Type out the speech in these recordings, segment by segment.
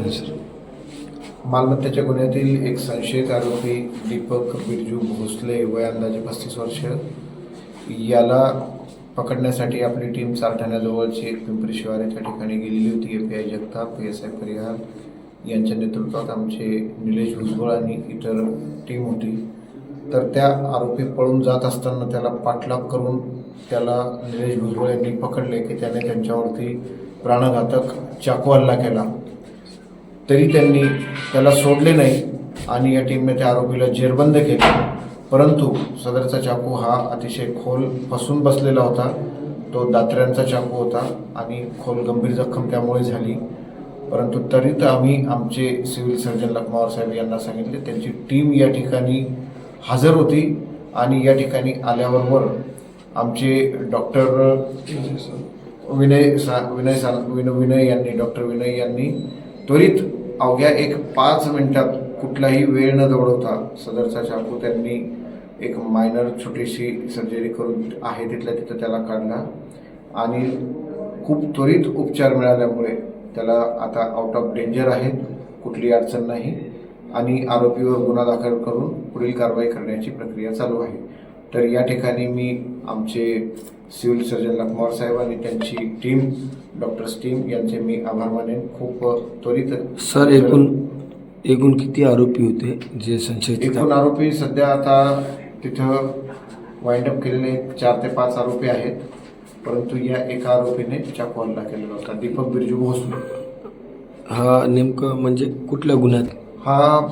झाली सर? मालमत्तेच्या गुन्ह्यातील एक संशयित आरोपी दीपक बिरजू भोसले वय अंदाजे 35 वर्ष याला पकडण्यासाठी आपली टीम चारठाण्याजवळची एक पिंपरी शिवाराच्या ठिकाणी गेलेली होती. API जगताप, PSI परिहार यांच्या नेतृत्वात आमचे निलेश भुजबळ आणि इतर टीम होती. तर त्या आरोपी पळून जात असताना त्याला पाठलाग करून त्याला निलेश भुजबळ यांनी पकडले की त्याने त्यांच्यावरती प्राणघातक चाकू हल्ला केला. तरी त्यांनी त्याला सोडले नाही आणि या टीमने त्या आरोपीला जेरबंद केले. परंतु सदरचा चाकू हा अतिशय खोल फसून बसलेला होता. तो दात्र्यांचा चाकू होता आणि खोल गंभीर जखम त्यामुळे झाली. परंतु तरी तर आम्ही आमचे सिव्हिल सर्जन लखमावर साहेब यांना सांगितले. त्यांची टीम या ठिकाणी हजर होती आणि या ठिकाणी आल्याबरोबर आमचे डॉक्टर विनय यांनी त्वरित अवघ्या 5 मिनिटात कुठलाही वेळ न दवडवता सदरचा चाकू त्यांनी एक मायनर छोटीशी सर्जरी करून आहे तिथल्या तिथं त्याला काढला आणि खूप त्वरित उपचार मिळाल्यामुळे त्याला आता आउट ऑफ डेंजर आहे, कुठली अडचण नाही आणि आरोपीवर गुन्हा दाखल करून पुढील कारवाई करण्याची प्रक्रिया चालू आहे. तर या ठिकाणी मी आमचे सिव्हिल सर्जन लखमावर साहेब आणि त्यांची टीम डॉक्टर्स टीम यांचे मी आभार मानेन. खूप त्वरित सर एकूण किती आरोपी होते जे संशयित? एकूण आरोपी सध्या आता तिथं वाइंडअप केलेले 4 ते 5 आरोपी आहेत. परंतु या एका आरोपीने चाकू हल्ला केलेला होता, दीपक बिरजू भोसले. हा नेमकं म्हणजे कुठल्या गुन्ह्यात? हा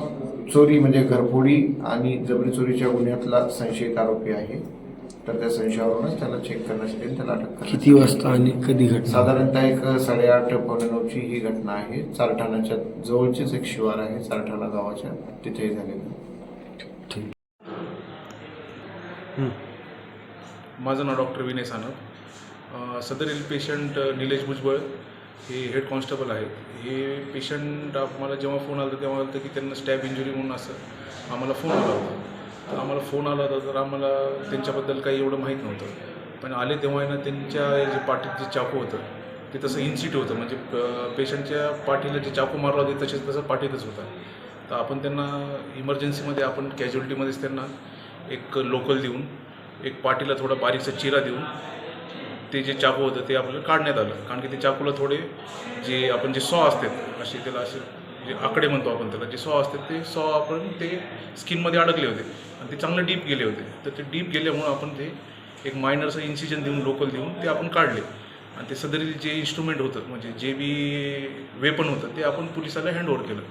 चोरी म्हणजे घरफोडी आणि जबरी चोरीच्या गुन्ह्यातला संशयित आरोपी आहे. तर त्या संशयावरूनच त्याला चेक करण्यासाठी त्याला अटक करण्यात. किती वाजता आणि कधी घटना? साधारणतः 8:30-8:45ची ही घटना आहे. चारठाण्याच्या जवळचीच एक शिवार आहे, चारठाणा गावाच्या, तिथे झालेली. ठीक. माझं नाव डॉक्टर विनय सानप. सदरील पेशंट निलेश भुजबळ हे हेड कॉन्स्टेबल आहेत. हे पेशंट आम्हाला जेव्हा फोन आला तेव्हा आलं की त्यांना स्टॅब इंजुरी म्हणून असं आम्हाला फोन आला होता. तर आम्हाला फोन आला होता तर आम्हाला त्यांच्याबद्दल काही एवढं माहीत नव्हतं. पण आले तेव्हा ना त्यांच्या जे पाठीत जे चाकू होतं ते तसं इन्सिट होतं, म्हणजे पेशंटच्या पाठीला जे चाकू मारला होते तसं पाठीतच होता. तर आपण त्यांना इमर्जन्सीमध्ये आपण कॅज्युअल्टीमध्येच त्यांना एक लोकल देऊन एक पाठीला थोडा बारीकसा चिरा देऊन ते जे चाकू होतं ते आपल्याला काढण्यात आलं. कारण की ते चाकूला थोडे जे आपण जे सॉ असतात असे त्याला असे जे आकडे म्हणतो आपण त्याला, जे सॉ असतात ते सॉ आपण ते स्किनमध्ये अडकले होते आणि ते चांगले डीप गेले होते. तर ते डीप गेल्यामुळं आपण ते एक मायनरचं इन्सिजन देऊन लोकल देऊन ते आपण काढले आणि ते सदरील जे इन्स्ट्रुमेंट होतं म्हणजे जे बी वेपन होतं ते आपण पोलिसाला हँडओव्हर केलं.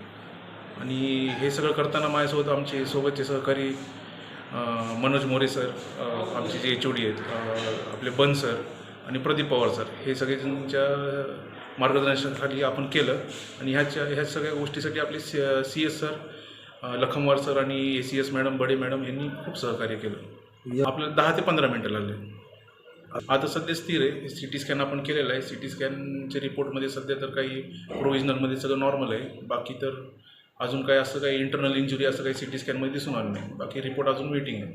आणि हे सगळं करताना माझ्यासोबत आमचे सोबतचे सहकारी मनोज मोरे सर, आमचे जे HOD आहेत आपले बन सर आणि प्रदीप पवार सर, हे सगळेजणांच्या मार्गदर्शनाखाली आपण केलं. आणि ह्या सगळ्या गोष्टीसाठी आपले CS सर लखमवार सर आणि ACS मॅडम बडे मॅडम यांनी खूप सहकार्य केलं. आपल्याला 10 ते 15 मिनटं लागले. आता सध्या स्थिर आहे. CT स्कॅन आपण केलेला आहे. CT स्कॅनच्या रिपोर्टमध्ये सध्या तर काही प्रोव्हिजनलमध्ये सगळं नॉर्मल आहे. बाकी तर अजून काही असं काही इंटरनल इंजुरी असं काही CT स्कॅनमध्ये दिसून आलं नाही. बाकी रिपोर्ट अजून वेटिंग आहे.